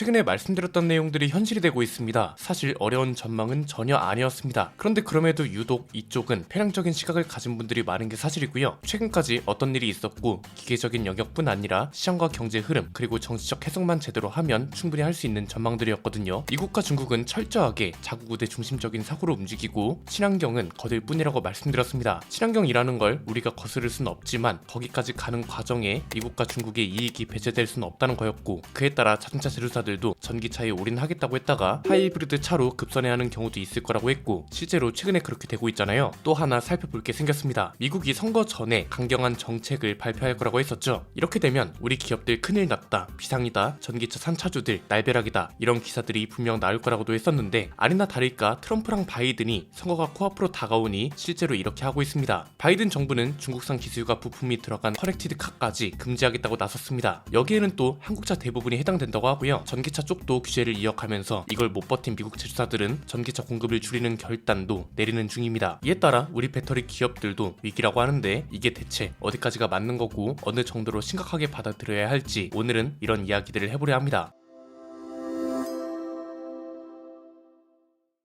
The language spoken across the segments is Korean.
최근에 말씀드렸던 내용들이 현실이 되고 있습니다. 사실 어려운 전망은 전혀 아니었습니다. 그런데 그럼에도 유독 이쪽은 편향적인 시각을 가진 분들이 많은 게 사실이고요. 최근까지 어떤 일이 있었고 기계적인 영역뿐 아니라 시장과 경제 흐름 그리고 정치적 해석만 제대로 하면 충분히 할 수 있는 전망들이었거든요. 미국과 중국은 철저하게 자국 우대 중심적인 사고로 움직이고 친환경은 거들 뿐이라고 말씀드렸습니다. 친환경이라는 걸 우리가 거스를 수는 없지만 거기까지 가는 과정에 미국과 중국의 이익이 배제될 수는 없다는 거였고, 그에 따라 자동차 제조사들도 전기차에 올인하겠다고 했다가 하이브리드 차로 급선회하는 경우도 있을 거라고 했고, 실제로 최근에 그렇게 되고 있잖아요. 또 하나 살펴볼 게 생겼습니다. 미국이 선거 전에 강경한 정책을 발표할 거라고 했었죠. 이렇게 되면 우리 기업들 큰일 났다, 비상이다, 전기차 산차주들 날벼락이다, 이런 기사들이 분명 나올 거라고도 했었는데, 아니나 다를까 트럼프랑 바이든이 선거가 코앞으로 다가오니 실제로 이렇게 하고 있습니다. 바이든 정부는 중국산 기술과 부품이 들어간 커넥티드 카까지 금지하겠다고 나섰습니다. 여기에는 또 한국차 대부분이 해당된다고 하고요. 전기차 쪽도 규제를 이어가면서 이걸 못 버틴 미국 제조사들은 전기차 공급을 줄이는 결단도 내리는 중입니다. 이에 따라 우리 배터리 기업들도 위기라고 하는데, 이게 대체 어디까지가 맞는 거고 어느 정도로 심각하게 받아들여야 할지 오늘은 이런 이야기들을 해보려 합니다.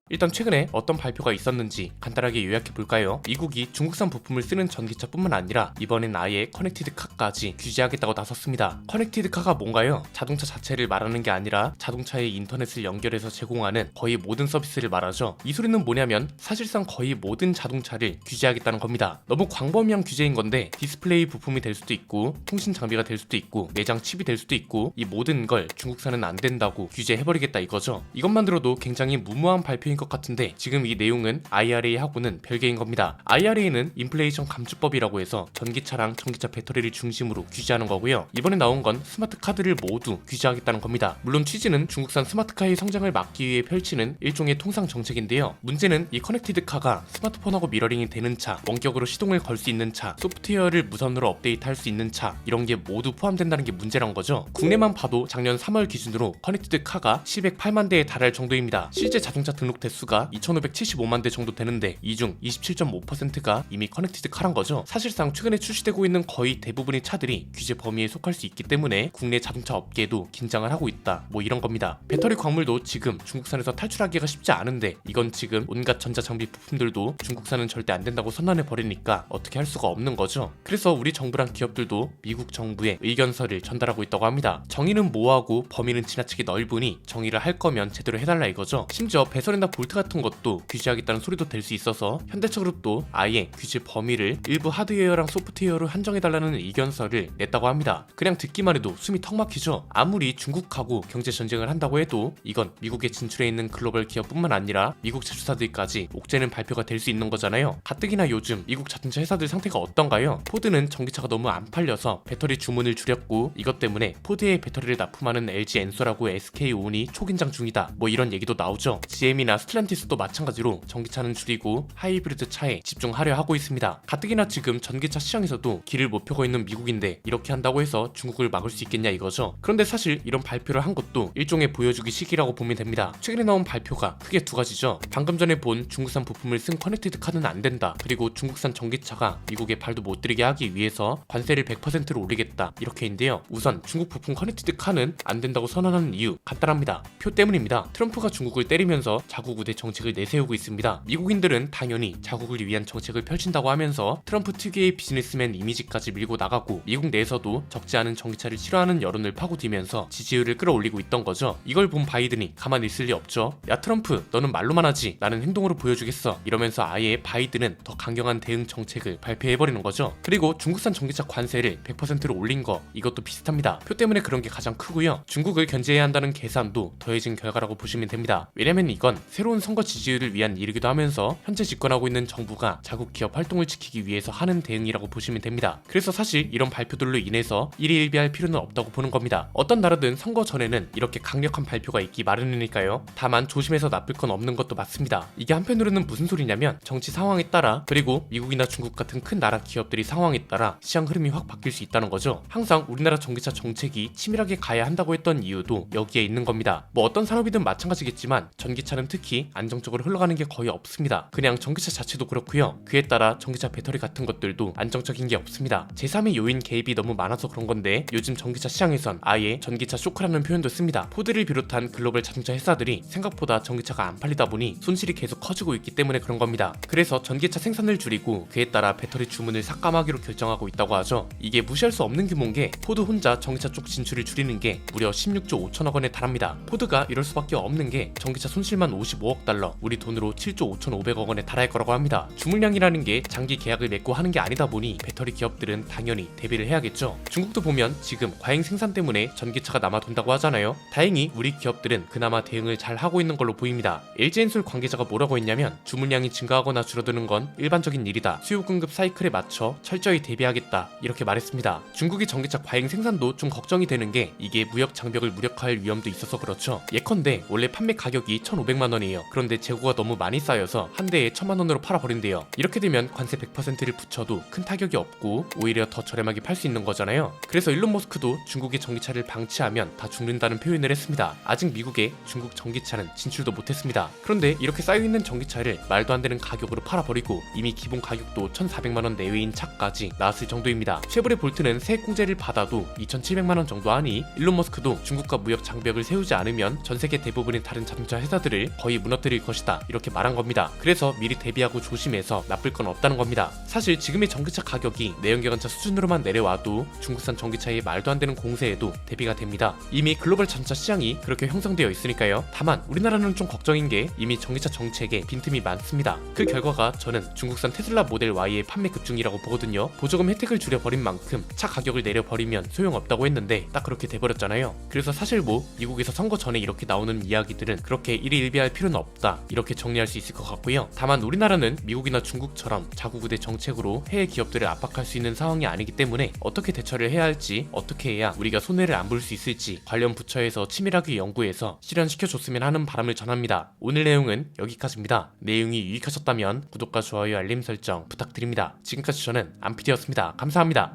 일단 최근에 어떤 발표가 있었는지 간단하게 요약해볼까요? 미국이 중국산 부품을 쓰는 전기차뿐만 아니라 이번엔 아예 커넥티드 카까지 규제하겠다고 나섰습니다. 커넥티드 카가 뭔가요? 자동차 자체를 말하는 게 아니라 자동차의 인터넷을 연결해서 제공하는 거의 모든 서비스를 말하죠. 이 소리는 뭐냐면 사실상 거의 모든 자동차를 규제하겠다는 겁니다. 너무 광범위한 규제인 건데 디스플레이 부품이 될 수도 있고 통신 장비가 될 수도 있고 내장 칩이 될 수도 있고, 이 모든 걸 중국산은 안 된다고 규제해버리겠다 이거죠. 이것만 들어도 굉장히 무모한 발표인 것 같은데, 지금 이 내용은 IRA하고는 별개인 겁니다. IRA는 인플레이션 감축법이라고 해서 전기차랑 전기차 배터리를 중심으로 규제하는 거고요. 이번에 나온 건 스마트 카드를 모두 규제하겠다는 겁니다. 물론 취지는 중국산 스마트카의 성장을 막기 위해 펼치는 일종의 통상 정책인데요. 문제는 이 커넥티드 카가 스마트폰하고 미러링이 되는 차, 원격으로 시동을 걸 수 있는 차, 소프트웨어를 무선으로 업데이트할 수 있는 차, 이런 게 모두 포함된다는 게 문제란 거죠. 국내만 봐도 작년 3월 기준으로 커넥티드 카가 708만 대에 달할 정도입니다. 실제 자동차 등록 대수가 2575만 대 정도 되는데 이 중 27.5%가 이미 커넥티드 카란 거죠. 사실상 최근에 출시되고 있는 거의 대부분의 차들이 규제 범위에 속할 수 있기 때문에 국내 자동차 업계도 긴장을 하고 있다, 뭐 이런 겁니다. 배터리 광물도 지금 중국산에서 탈출하기가 쉽지 않은데, 이건 지금 온갖 전자장비 부품들도 중국산은 절대 안 된다고 선언해 버리니까 어떻게 할 수가 없는 거죠. 그래서 우리 정부랑 기업들도 미국 정부에 의견서를 전달하고 있다고 합니다. 정의는 모호하고 범위는 지나치게 넓으니 정의를 할 거면 제대로 해달라 이거죠. 심지어 배선이나 볼트 같은 것도 규제하겠다는 소리도 될 수 있어서 현대차그룹도 아예 규제 범위를 일부 하드웨어랑 소프트웨어로 한정해달라는 의견서를 냈다고 합니다. 그냥 듣기만 해도 숨이 턱 막히죠. 아무리 중국하고 경제 전쟁을 한다고 해도 이건 미국에 진출해 있는 글로벌 기업뿐만 아니라 미국 제조사들까지 옥죄는 발표가 될 수 있는 거잖아요. 가뜩이나 요즘 미국 자동차 회사들 상태가 어떤가요? 포드는 전기차가 너무 안 팔려서 배터리 주문을 줄였고, 이것 때문에 포드의 배터리를 납품하는 LG 엔솔하고 SK온이 초긴장 중이다, 뭐 이런 얘기도 나오죠. GM이나 스텔란티스도 마찬가지로 전기차는 줄이고 하이브리드 차에 집중하려 하고 있습니다. 가뜩이나 지금 전기차 시장에서도 길을 못 펴고 있는 미국인데 이렇게 한다고 해서 중국을 막을 수 있겠냐 이거죠. 그런데 사실 이런 발표를 한 것도 일종의 보여주기 시기라고 보면 됩니다. 최근에 나온 발표가 크게 두 가지죠. 방금 전에 본 중국산 부품을 쓴 커넥티드 카는 안 된다, 그리고 중국산 전기차가 미국에 발도 못 들이게 하기 위해서 관세를 100%로 올리겠다, 이렇게인데요. 우선 중국 부품 커넥티드 카는 안 된다고 선언하는 이유 간단합니다. 표 때문입니다. 트럼프가 중국을 때리면서 자국 우대 정책을 내세우고 있습니다. 미국인들은 당연히 자국을 위한 정책을 펼친다고 하면서 트럼프 특유의 비즈니스맨 이미지까지 밀고 나가고, 미국 내에서도 적지 않은 전기차를 싫어하는 여론을 파고들면서 지지율을 끌어올리고 있던 거죠. 이걸 본 바이든이 가만히 있을 리 없죠. 야 트럼프, 너는 말로만 하지 나는 행동으로 보여주겠어, 이러면서 아예 바이든은 더 강경한 대응 정책을 발표해버리는 거죠. 그리고 중국산 전기차 관세를 100%로 올린 거, 이것도 비슷합니다. 표 때문에 그런 게 가장 크고요. 중국을 견제해야 한다는 계산도 더해진 결과라고 보시면 됩니다. 왜냐면 이건 새로운 선거 지지율을 위한 일이기도 하면서 현재 집권하고 있는 정부가 자국 기업 활동을 지키기 위해서 하는 대응이라고 보시면 됩니다. 그래서 사실 이런 발표들로 인해서 일희일비할 필요는 없다고 보는 겁니다. 어떤 나라든 선거 전에는 이렇게 강력한 발표가 있기 마련이니까요. 다만 조심해서 나쁠 건 없는 것도 맞습니다. 이게 한편으로는 무슨 소리냐면, 정치 상황에 따라, 그리고 미국이나 중국 같은 큰 나라 기업들이 상황에 따라 시장 흐름이 확 바뀔 수 있다는 거죠. 항상 우리나라 전기차 정책이 치밀하게 가야 한다고 했던 이유도 여기에 있는 겁니다. 뭐 어떤 산업이든 마찬가지겠지만 전기차는 특히 가격이 안정적으로 흘러가는 게 거의 없습니다. 그냥 전기차 자체도 그렇고요. 그에 따라 전기차 배터리 같은 것들도 안정적인 게 없습니다. 제3의 요인 개입이 너무 많아서 그런 건데 요즘 전기차 시장에선 아예 전기차 쇼크라는 표현도 씁니다. 포드를 비롯한 글로벌 자동차 회사들이 생각보다 전기차가 안 팔리다 보니 손실이 계속 커지고 있기 때문에 그런 겁니다. 그래서 전기차 생산을 줄이고 그에 따라 배터리 주문을 삭감하기로 결정하고 있다고 하죠. 이게 무시할 수 없는 규모인 게 포드 혼자 전기차 쪽 진출을 줄이는 게 무려 16조 5천억 원에 달합니다. 포드가 이럴 수밖에 없는 게 전기차 손실만 55억 달러, 우리 돈으로 7조 5,500억 원에 달할 거라고 합니다. 주물량이라는 게 장기 계약을 맺고 하는 게 아니다 보니 배터리 기업들은 당연히 대비를 해야겠죠. 중국도 보면 지금 과잉 생산 때문에 전기차가 남아 돈다고 하잖아요. 다행히 우리 기업들은 그나마 대응을 잘 하고 있는 걸로 보입니다. LG엔솔 관계자가 뭐라고 했냐면 주물량이 증가하거나 줄어드는 건 일반적인 일이다. 수요 공급 사이클에 맞춰 철저히 대비하겠다. 이렇게 말했습니다. 중국이 전기차 과잉 생산도 좀 걱정이 되는 게 이게 무역 장벽을 무력화할 위험도 있어서 그렇죠. 예컨대 원래 판매 가격이 1,500만 원이에요. 그런데 재고가 너무 많이 쌓여서 한 대에 1,000만 원으로 팔아버린대요. 이렇게 되면 관세 100%를 붙여도 큰 타격이 없고 오히려 더 저렴하게 팔 수 있는 거잖아요. 그래서 일론 머스크도 중국의 전기차를 방치하면 다 죽는다는 표현을 했습니다. 아직 미국에 중국 전기차는 진출도 못했습니다. 그런데 이렇게 쌓여있는 전기차를 말도 안 되는 가격으로 팔아버리고 이미 기본 가격도 1,400만 원 내외인 차까지 나왔을 정도입니다. 쉐보레 볼트는 세액공제를 받아도 2,700만 원 정도 하니 일론 머스크도 중국과 무역 장벽을 세우지 않으면 전 세계 대부분의 다른 자동차 회사들을 거의 무너뜨릴 것이다. 이렇게 말한 겁니다. 그래서 미리 대비하고 조심해서 나쁠 건 없다는 겁니다. 사실 지금의 전기차 가격이 내연기관차 수준으로만 내려와도 중국산 전기차의 말도 안 되는 공세에도 대비가 됩니다. 이미 글로벌 자동차 시장이 그렇게 형성되어 있으니까요. 다만 우리나라는 좀 걱정인 게 이미 전기차 정책에 빈틈이 많습니다. 그 결과가 저는 중국산 테슬라 모델 Y의 판매 급증이라고 보거든요. 보조금 혜택을 줄여버린 만큼 차 가격을 내려버리면 소용없다고 했는데 딱 그렇게 돼버렸잖아요. 그래서 사실 뭐 미국에서 선거 전에 이렇게 나오는 이야기들은 그렇게 일희일비할 필요는 없다. 이렇게 정리할 수 있을 것 같고요. 다만 우리나라는 미국이나 중국처럼 자국우대 정책으로 해외 기업들을 압박할 수 있는 상황이 아니기 때문에 어떻게 대처를 해야 할지, 어떻게 해야 우리가 손해를 안 볼 수 있을지 관련 부처에서 치밀하게 연구해서 실현시켜줬으면 하는 바람을 전합니다. 오늘 내용은 여기까지입니다. 내용이 유익하셨다면 구독과 좋아요, 알림 설정 부탁드립니다. 지금까지 저는 안피디였습니다. 감사합니다.